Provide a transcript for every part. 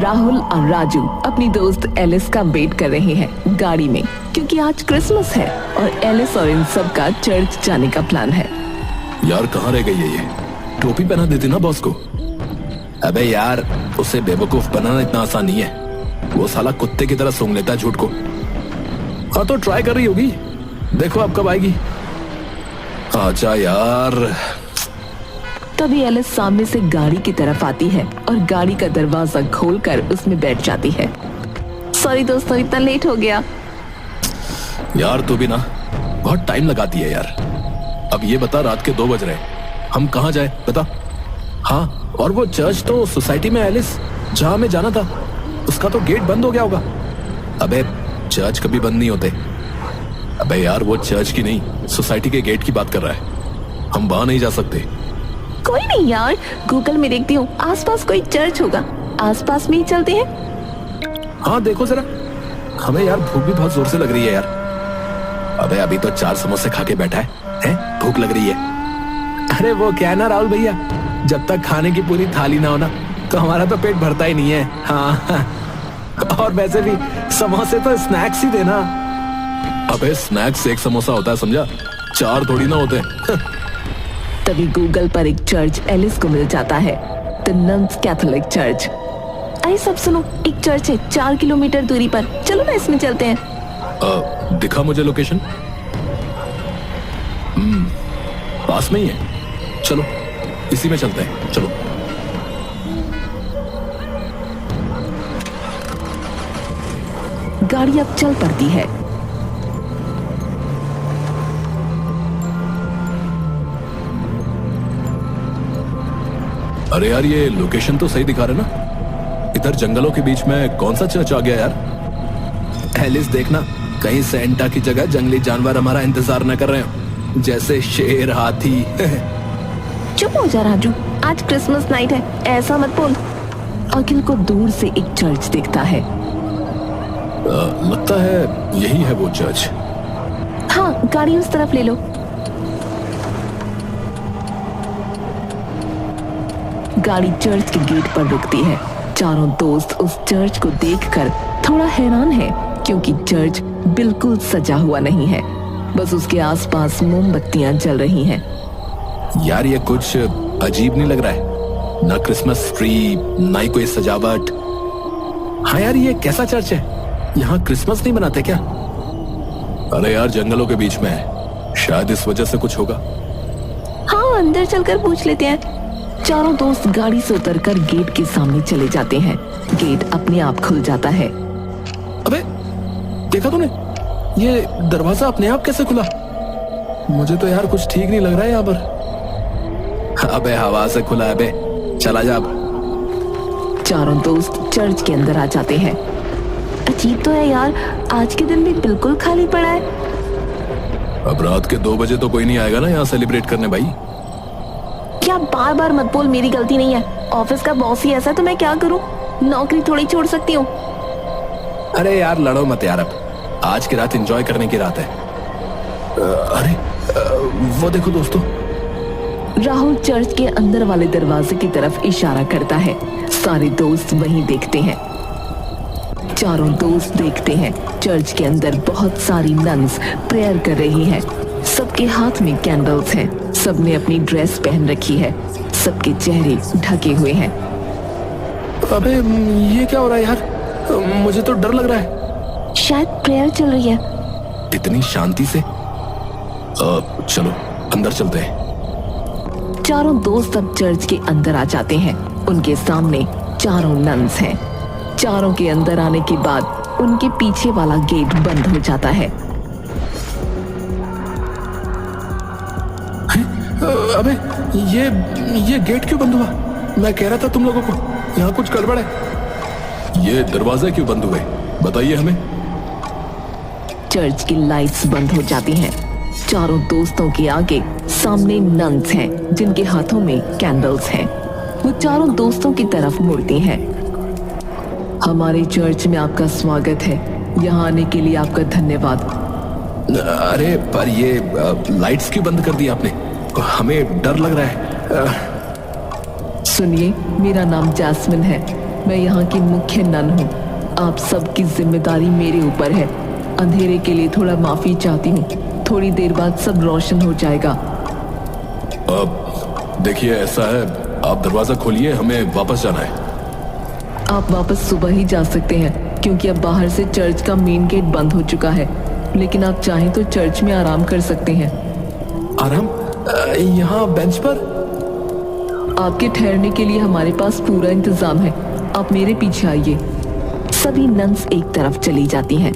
राहुल और राजू अपनी दोस्त एलिस का वेट कर रहे हैं गाड़ी में, क्योंकि आज क्रिसमस है और एलिस और इन सब का चर्च जाने का प्लान है। यार कहाँ रह गई है ये? टोपी पहना देती ना बॉस को। अबे यार, उसे बेवकूफ बनाना इतना आसान नहीं है। वो साला कुत्ते की तरह सूंघ लेता है झूठ को। हाँ तो ट्राई कर रही होगी, देखो अब कब आएगी। आजा यार। तभी एलिस सामने से गाड़ी की तरफ आती है और गाड़ी का दरवाजा खोलकर उसमें बैठ जाती है। सॉरी दोस्तों, इतना लेट हो गया। यार तू भी ना बहुत टाइम लगाती है यार। अब ये बता, रात के 2 बज रहे, हम कहाँ जाए बता। हाँ, और वो चर्च तो सोसाइटी में एलिस जहाँ हमें जाना था, उसका तो गेट बंद हो गया होगा। अबे चर्च कभी बंद नहीं होते। अबे यार, वो चर्च की नहीं, सोसाइटी के गेट की बात कर रहा है। हम वहां नहीं जा सकते। कोई नहीं यार, गूगल में देखती हूँ, आसपास कोई चर्च होगा, आसपास में ही चलते हैं। हाँ देखो जरा, हमें यार भूख भी बहुत जोर से लग रही है यार। अबे अभी तो 4 समोसे खा के बैठा है? भूख लग रही है। अरे वो क्या है ना राहुल भैया, जब तक खाने की पूरी थाली ना हो ना, तो हमारा तो पेट भरता ही नहीं है। हाँ और वैसे भी समोसे तो स्नैक्स ही देना। अबे स्नैक्स 1 समोसा होता है समझा, 4 थोड़ी ना होते। तभी गूगल पर एक चर्च एलिस को मिल जाता है, द नन्स कैथोलिक चर्च। अरे सब सुनो, एक चर्च है 4 किलोमीटर दूरी पर, चलो ना इसमें चलते हैं। दिखा मुझे लोकेशन। पास में ही है, चलो इसी में चलते हैं, चलो। गाड़ी अब चल पड़ती है। अरे यार, ये लोकेशन तो सही दिखा रहे ना। इधर जंगलों के बीच में कौन सा चर्च आ गया यार? एलिस देखना, कहीं सेंटा की जगह जंगली जानवर हमारा इंतजार न कर रहे हो, जैसे शेर, हाथी। चुप हो जा राजू, आज क्रिसमस नाइट है, ऐसा मत बोल। अखिल को दूर से एक चर्च दिखता है। लगता है यही है वो चर्च। हाँ, गाड़ी उस तरफ ले लो। गाड़ी चर्च के गेट पर रुकती है। चारों दोस्त उस चर्च को देखकर थोड़ा हैरान है, क्योंकि चर्च बिल्कुल सजा हुआ नहीं है, बस उसके आसपास मोमबत्तियां जल रही हैं। यार ये कुछ अजीब नहीं लग रहा है? ना क्रिसमस ट्री, ना ही कोई सजावट। हाँ यार, ये कैसा चर्च है? यहाँ क्रिसमस नहीं मनाते क्या? अरे यार, जंगलों के बीच में है, शायद इस वजह से कुछ होगा। हाँ, अंदर चलकर पूछ लेते हैं। चारों दोस्त गाड़ी से उतरकर गेट के सामने चले जाते हैं। गेट अपने आप खुल जाता है। अबे देखा तूने, ये दरवाजा अपने आप कैसे खुला? मुझे तो यार कुछ ठीक नहीं लग रहा है यहाँ पर। अबे हवा से खुला है बे, चला जा अब। चारों दोस्त चर्च के अंदर आ जाते हैं। अजीब तो है यार, आज के दिन भी बिल्कुल खाली पड़ा है। अब रात के 2 बजे तो कोई नहीं आएगा ना यहाँ सेलिब्रेट करने भाई। क्या बार बार मत बोल, मेरी गलती नहीं है। ऑफिस का बॉस ही ऐसा है तो मैं क्या करूं, नौकरी थोड़ी छोड़ सकती हूँ। अरे यार लड़ो मत यार, अब आज की रात एंजॉय करने की रात है। अरे वो देखो दोस्तों। राहुल चर्च के अंदर वाले दरवाजे की तरफ इशारा करता है। सारे दोस्त वहीं देखते हैं। चारों दोस्त देखते हैं चर्च के अंदर बहुत सारी नन्स प्रेयर कर रही हैं। सबके हाथ में कैंडल्स हैं, सबने अपनी ड्रेस पहन रखी है, सबके चेहरे ढके हुए हैं। अबे ये क्या हो रहा है यार? मुझे तो डर लग रहा है। शायद प्रेयर चल रही है। इतनी शांति से? चलो अंदर चलते हैं। चारों दोस्त अब चर्च के अंदर आ जाते हैं। उनके सामने चारों नन्स हैं। चारों के अंदर आने के बाद उनके पीछे वाला गेट बंद हो जाता है। अबे ये गेट क्यों बंद हुआ? मैं कह रहा था तुम लोगों को यहाँ कुछ गड़बड़ है। ये दरवाजे क्यों बंद हुए, बताइए हमें। चर्च की लाइट्स बंद हो जाती हैं। चारों दोस्तों के आगे सामने नन्स हैं, जिनके हाथों में कैंडल्स हैं। वो चारों दोस्तों की तरफ मुड़ती हैं। हमारे चर्च में आपका स्वागत है, यहाँ आने के लिए आपका धन्यवाद। अरे पर ये लाइट्स क्यों बंद कर दी आपने? हमें डर लग रहा है। सुनिए, मेरा नाम जैस्मिन है। मैं यहाँ की मुख्य नन हूँ। आप सबकी जिम्मेदारी मेरे ऊपर है। अंधेरे के लिए थोड़ा माफी चाहती हूँ। थोड़ी देर बाद सब रोशन हो जाएगा। अब देखिए, ऐसा है, आप दरवाजा खोलिए, हमें वापस जाना है। आप वापस सुबह ही जा सकते हैं क्योंकि अब बाहर से चर्च का मेन गेट बंद हो चुका है, लेकिन आप चाहें तो चर्च में आराम कर सकते हैं। आराम? यहाँ बेंच पर? आपके ठहरने के लिए हमारे पास पूरा इंतजाम है। आप मेरे पीछे आइए। सभी नन्स एक तरफ चली जाती हैं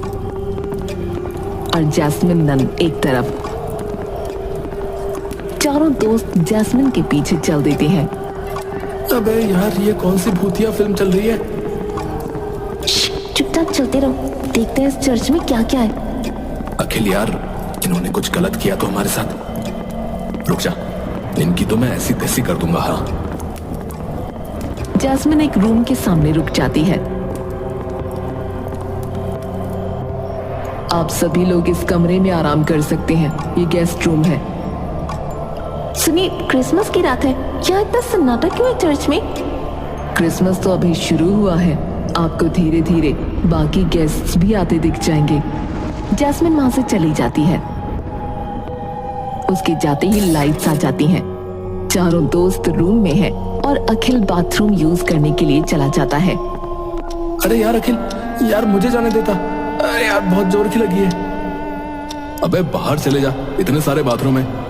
और जैस्मिन नन एक तरफ। चारों दोस्त जैस्मिन के पीछे चल देते हैं। अबे यार, ये कौन सी भूतिया फिल्म चल रही है? चुपचाप चलते रहो, देखते हैं इस चर्च में क्या क्या है। अखिल यार, इन्होंने कुछ गलत किया तो हमारे साथ। रुक जा, इनकी तो मैं ऐसी तैसी कर दूंगा। हाँ। जैस्मिन एक रूम के सामने रुक जाती है। आप सभी लोग इस कमरे में आराम कर सकते हैं। ये गेस्ट रूम है। सुनिए, क्रिसमस की रात है, क्या इतना सन्नाटा क्यों है चर्च में? क्रिसमस तो अभी शुरू हुआ है। आपको धीरे धीरे बाकी गेस्ट्स भी आते दिख जाएंगे। जैस्मिन वहां से चली जाती है। उसके जाते ही लाइट्स आ जाती हैं। चारों दोस्त रूम में हैं और अखिल बाथरूम यूज करने के लिए चला जाता है। अरे यार अखिल, यार मुझे जाने देता। अरे यार, बहुत जोर की लगी है। अबे बाहर चले जा, इतने सारे बाथरूम है।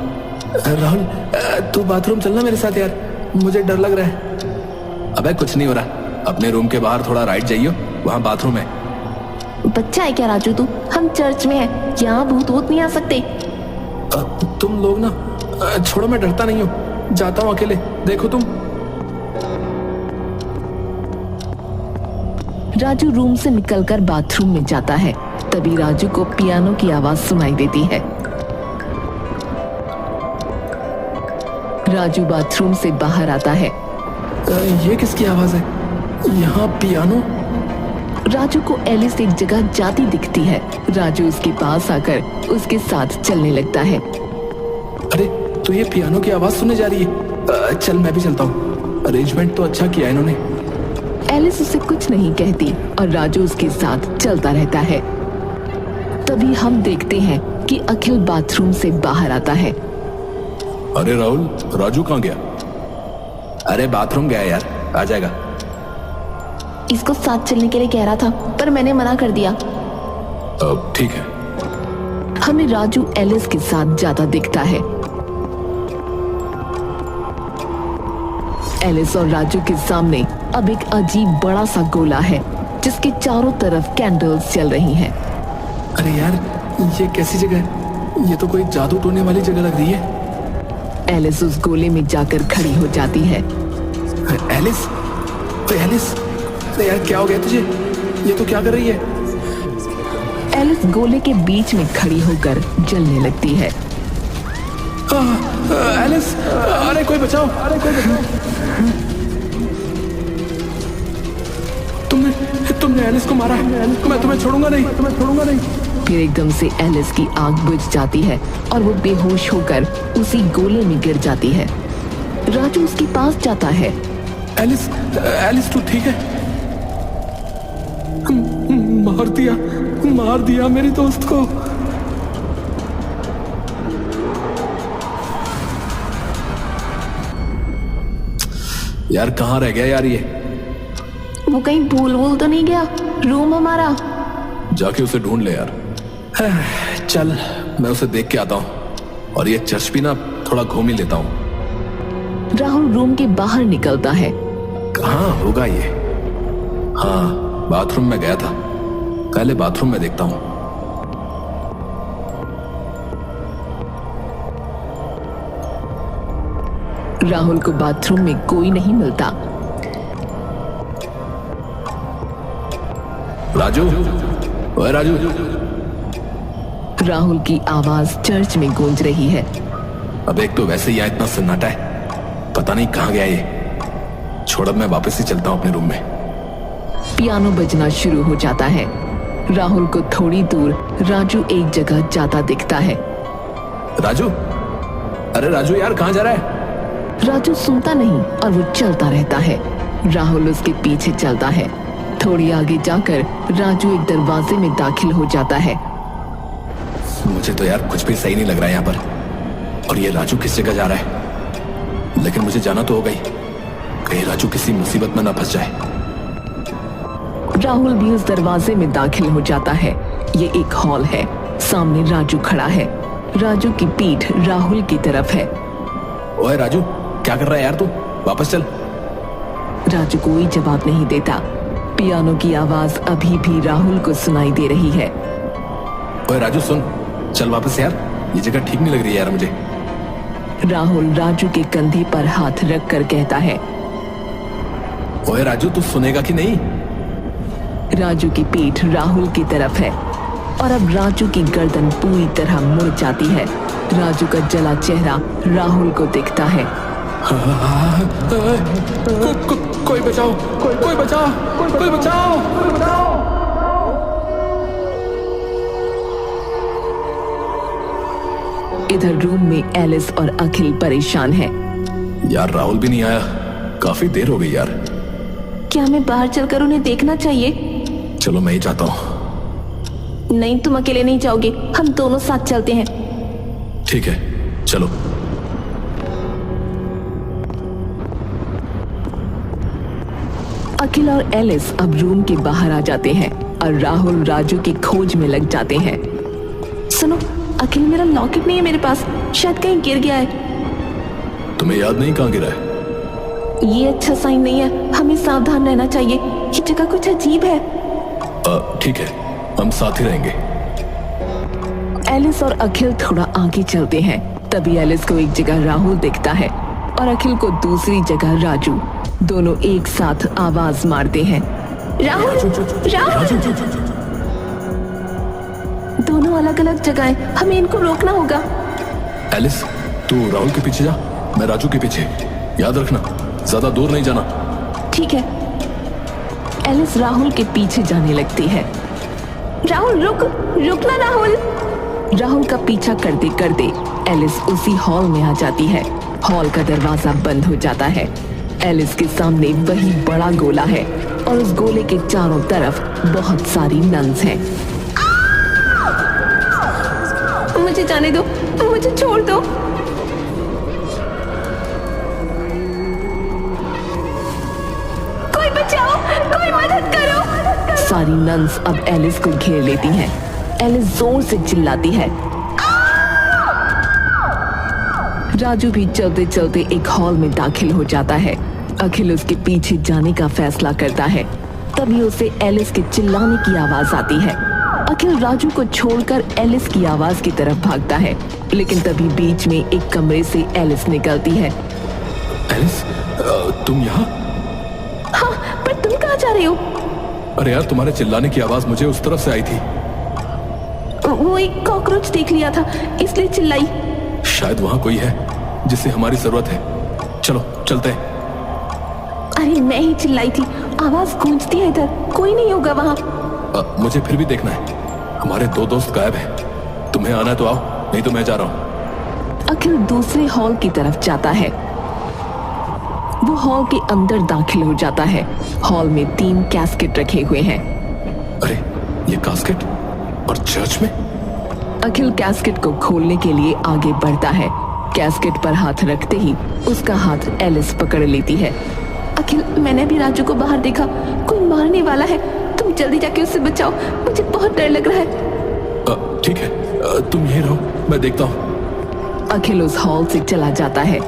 राहुल, तू बाथरूम चलना मेरे साथ यार, मुझे डर लग रहा है। अबे कुछ नहीं हो रहा, अपने रूम के बाहर थोड़ा राइट जाइयो, वहाँ बाथरूम है। बच्चा है क्या राजू तू? हम चर्च में हैं, यहाँ भूत वूत नहीं आ सकते। तुम लोग ना, छोड़ो, मैं डरता नहीं हूँ, जाता हूँ अकेले। देखो तुम। राजू रूम से निकलकर बाथरूम में जाता है। तभी राजू को पियानो की आवाज सुनाई देती है। राजू बाथरूम से बाहर आता है। ये किसकी आवाज है? यहाँ पियानो? राजू को एलिस एक जगह जाती दिखती है। राजू उसके पास आकर उसके साथ चलने लगता है। अरे तो ये पियानो की आवाज सुनने जा रही है। चल मैं भी चलता हूँ। अरेंजमेंट तो अच्छा किया इन्होंने। एलिस उसे कुछ नहीं कहती और राजू उसके साथ चलता रहता है। तभी हम देखते हैं कि अखिल बाथरूम से बाहर आता है। अरे राहुल, राजू कहाँ गया? अरे बाथरूम गया यार, आ जाएगा। इसको साथ चलने के लिए कह रहा था पर मैंने मना कर दिया। अब ठीक है। हमें राजू एलिस के साथ जाता दिखता है। एलिस और राजू के सामने अब एक अजीब बड़ा सा गोला है जिसके चारों तरफ कैंडल्स जल रही हैं। अरे यार, ये कैसी जगह है? ये तो कोई जादू टोने वाली जगह लग रही है। एलिस उस गोले में जाकर खड़ी हो जाती है। एलिस, एलिस, अरे यार क्या हो गया तुझे? ये तो क्या कर रही है? एलिस गोले के बीच में खड़ी होकर जलने लगती है। एलिस, अरे कोई बचाओ, अरे कोई बचाओ। तुमने एलिस को मारा है। मैं तुम्हें छोड़ूंगा नहीं। फिर एकदम से एलिस की आंख बुझ जाती है और वो बेहोश होकर उसी गोले में गिर जाती है। राजू उसके पास जाता है। एलिस, एलिस तू ठीक है? मार दिया मेरे दोस्त को। यार कहाँ रह गया यार ये? वो कहीं भूल तो नहीं गया? रूम हमारा। जाके उसे ढूंढ ले यार। चल मैं उसे देख के आता हूँ और ये चर्च भी ना थोड़ा घूम ही लेता हूँ। राहुल रूम के बाहर निकलता है। कहाँ होगा ये? हाँ, बाथरूम में गया था। पहले बाथरूम में देखता हूँ। राहुल को बाथरूम में कोई नहीं मिलता। राजू, ओए राजू। राहुल की आवाज चर्च में गूंज रही है। अब एक तो वैसे ही यहाँ इतना सन्नाटा है, पता नहीं कहाँ गया ये। छोड़, अब मैं वापस ही चलता हूँ अपने रूम में। पियानो बजना शुरू हो जाता है। राहुल को थोड़ी दूर राजू एक जगह जाता दिखता है। राजू, अरे राजू यार कहाँ जा रहा है? राजू सुनता नहीं और वो चलता रहता है। राहुल उसके पीछे चलता है। थोड़ी आगे जाकर राजू एक दरवाजे में दाखिल हो जाता है। मुझे तो यार कुछ भी सही नहीं लग रहा है यहाँ पर। और ये राजू किस जगह जा रहा है? लेकिन मुझे जाना तो होगा ही, कहीं राजू किसी मुसीबत में ना फंस जाए। राहुल भी उस दरवाजे में दाखिल हो जाता है। ये एक हॉल है। सामने राजू खड़ा है। राजू की पीठ राहुल की तरफ है। ओए राजू, क्या कर रहा है यार तू? वापस चल। राजू कोई जवाब नहीं देता। पियानो की आवाज अभी भी राहुल को सुनाई दे रही है। ओए राजू सुन, चल वापस यार, ये जगह ठीक नहीं लग रही है यार मुझे। राहुल राजू के कंधे पर हाथ रख कर कहता है। ओए राजू, तू सुनेगा कि नहीं? राजू की पीठ राहुल की तरफ है और अब राजू की गर्दन पूरी तरह मुड़ जाती है। राजू का जला चेहरा राहुल को दिखता है। कोई बचाओ, कोई बचाओ, कोई बचाओ। इधर रूम में एलिस और अखिल परेशान हैं। यार राहुल भी नहीं आया, काफी देर हो गई यार। क्या मैं बाहर चलकर उन्हें देखना चाहिए? चलो मैं ही जाता हूँ। नहीं, तुम अकेले नहीं जाओगे, हम दोनों साथ चलते हैं। ठीक है, चलो। अखिल और एलिस अब रूम के बाहर आ जाते हैं और राहुल राजू की खोज में लग जाते हैं। सुनो अखिल, मेरा लॉकेट नहीं है मेरे पास, शायद कहीं गिर गया है। तुम्हें याद नहीं कहाँ गिरा है? ये अच्छा साइन नहीं है, हमें सावधान रहना चाहिए। ये जगह कुछ अजीब है। ठीक है, हम साथ ही रहेंगे। एलिस और अखिल थोड़ा आगे चलते हैं। तभी एलिस को एक जगह राहुल दिखता है और अखिल को दूसरी जगह राजू। दोनों एक साथ आवाज मारते हैं, राहुल, राहुल। दोनों अलग अलग जगह हैं, हमें इनको रोकना होगा। एलिस, तू राहुल के पीछे जा, मैं राजू के पीछे। याद रखना, ज्यादा दूर नहीं जाना। ठीक है। एलिस राहुल के पीछे जाने लगती है। राहुल रुकना राहुल। राहुल का पीछा करते करते एलिस उसी हॉल में आ जाती है। हॉल का दरवाजा बंद हो जाता है। एलिस के सामने वही बड़ा गोला है और उस गोले के चारों तरफ बहुत सारी नन्स हैं। मुझे जाने दो, मुझे छोड़ दो। कोई बचाओ, कोई मदद करो। सारी नन्स अब एलिस को घेर लेती हैं। एलिस जोर से चिल्लाती है। राजू भी चलते चलते एक हॉल में दाखिल हो जाता है। अखिल उसके पीछे जाने का फैसला करता है। तभी उसे एलिस के चिल्लाने की आवाज आती है। अखिल राजू को छोड़कर एलिस की आवाज की तरफ भागता है, लेकिन तभी बीच में एक कमरे से एलिस निकलती है। एलिस, तुम यहाँ? हाँ, पर तुम कहाँ जा रहे हो? अरे यार, तुम्हारे चिल्लाने की आवाज मुझे उस तरफ से आई थी। वो एक कॉकरोच देख लिया था, इसलिए चिल्लाई। शायद वहाँ कोई है जिसे हमारी जरूरत है। चलो चलते हैं। अरे मैं ही चिल्लाई थी, आवाज गूंजती है इधर, कोई नहीं होगा वहाँ। मुझे फिर भी देखना है, हमारे दो दोस्त गायब हैं। तुम्हें आना है तो आओ, नहीं तो मैं जा रहा हूँ। अखिल दूसरे हॉल की तरफ जाता है। वो हॉल के अंदर दाखिल हो जाता है। हॉल में 3 कैस्केट रखे हुए हैं। अरे ये कैस्केट और चर्च में? अखिल कैस्केट को खोलने के लिए आगे बढ़ता है। कैस्केट पर हाथ रखते ही उसका हाथ एलिस पकड़ लेती है। अखिल, मैंने भी राजू को बाहर देखा, कोई मारने वाला है, तुम जल्दी जाके उससे बचाओ, मुझे बहुत डर लग रहा है। ठीक है, तुम यहीं रहो, मैं देखता हूँ। अखिल उस हॉल से चला जाता है।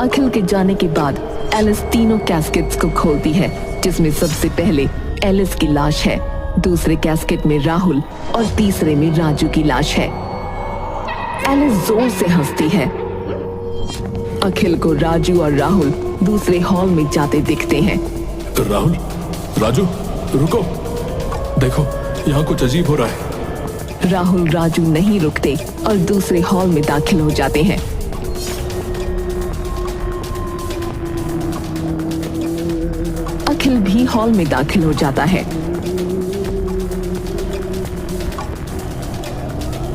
अखिल के जाने के बाद एलिस तीनों कैस्केट्स को खोलती है, जिसमें सबसे पहले एलिस की लाश है, दूसरे कैस्केट में राहुल और तीसरे में राजू की लाश है। एलिस जोर से हंसती है। अखिल को राजू और राहुल दूसरे हॉल में जाते दिखते हैं। राहुल, राजू, रुको, देखो यहाँ कुछ अजीब हो रहा है। राहुल राजू नहीं रुकते और दूसरे हॉल में दाखिल हो जाते हैं। अखिल भी हॉल में दाखिल हो जाता है।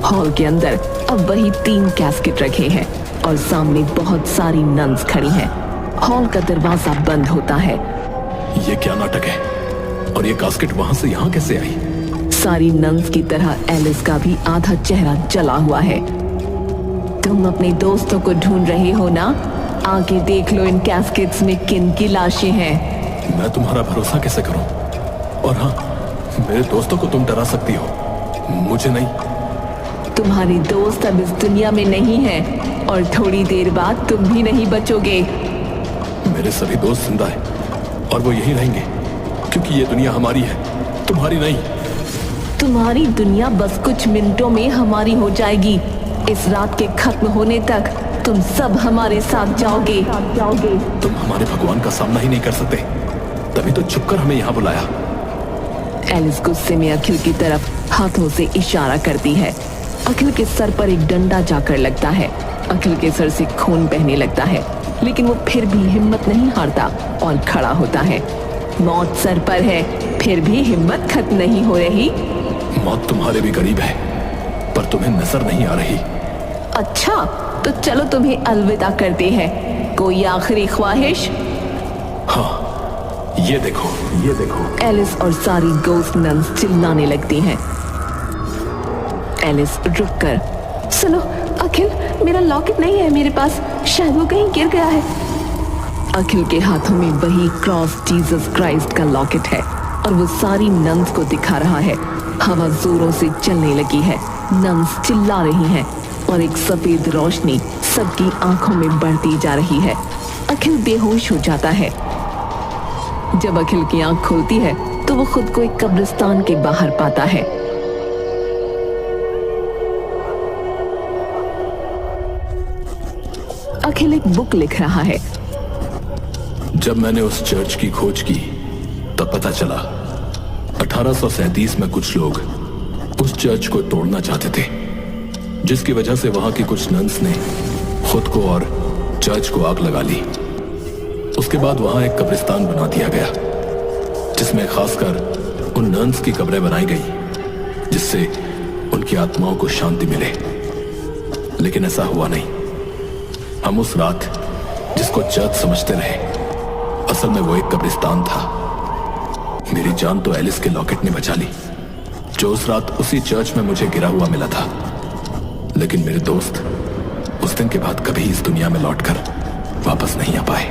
हॉल के अंदर अब वही 3 कैस्केट रखे हैं और सामने बहुत सारी नन्स खड़ी हैं। हॉल का दरवाजा बंद होता है। ये क्या नाटक है? और ये कास्केट वहां से यहाँ कैसे आई? सारी नन्स की तरह एलिस का भी आधा चेहरा जला हुआ है। तुम अपने दोस्तों को ढूंढ रहे हो ना? आगे देख लो इन कैस्केट्स में किन की लाशें हैं। मैं तुम्हारा भरोसा कैसे करूं? और हाँ, मेरे दोस्तों को तुम डरा सकती हो, मुझे नहीं। तुम्हारी दोस्त अब इस दुनिया में नहीं है और थोड़ी देर बाद तुम भी नहीं बचोगे। मेरे सभी दोस्त जिंदा है और वो यही रहेंगे, क्योंकि ये दुनिया हमारी है, तुम्हारी नहीं। तुम्हारी दुनिया बस कुछ मिनटों में हमारी हो जाएगी। इस रात के खत्म होने तक तुम सब हमारे साथ जाओगे। तुम हमारे भगवान का सामना ही नहीं कर सकते, तभी तो छुपकर हमें यहाँ बुलाया। एलिस गुस्से में अखिल की तरफ हाथों से इशारा करती है। अखिल के सर पर एक डंडा जाकर लगता है। अखिल के सर से खून बहने लगता है, लेकिन वो फिर भी हिम्मत नहीं हारता और खड़ा होता है। मौत सर पर है, फिर भी हिम्मत खत्म नहीं हो रही। मौत तुम्हारे भी करीब है, पर तुम्हें नजर नहीं आ रही। अच्छा, तो चलो तुम्हें अलविदा करते हैं। कोई आखिरी ख्वाहिश? हाँ, ये देखो, ये देखो। एलिस और सारी गोस्ट नन्स चिल्लाने लगती हैं। एलिस रुककर, सुनो अखिल, मेरा लॉकेट नहीं है मेरे पास, शायद वो कहीं गिर गया है। अखिल के हाथों में वही क्रॉस जीसस क्राइस्ट का लॉकेट है और वो सारी नन्स को दिखा रहा है। हवा जोरों से चलने लगी है, नन्स चिल्ला रही हैं और एक सफेद रोशनी सबकी आंखों में बढ़ती जा रही है। अखिल बेहोश हो जाता है। जब अखिल की आंख खुलती है तो वो खुद को एक कब्रिस्तान के बाहर पाता है। अखिल एक बुक लिख रहा है। जब मैंने उस चर्च की खोज की तब पता चला 1837 में कुछ लोग उस चर्च को तोड़ना चाहते थे, जिसकी वजह से वहां की कुछ नन्स ने खुद को और चर्च को आग लगा ली। उसके बाद वहां एक कब्रिस्तान बना दिया गया, जिसमें खासकर उन नन्स की कब्रें बनाई गई, जिससे उनकी आत्माओं को शांति मिले। लेकिन ऐसा हुआ नहीं। हम उस रात जिसको चर्च समझते रहे, असल में वो एक कब्रिस्तान था। मेरी जान तो एलिस के लॉकेट ने बचा ली, जो उस रात उसी चर्च में मुझे गिरा हुआ मिला था। लेकिन मेरे दोस्त उस दिन के बाद कभी इस दुनिया में लौटकर वापस नहीं आ पाए।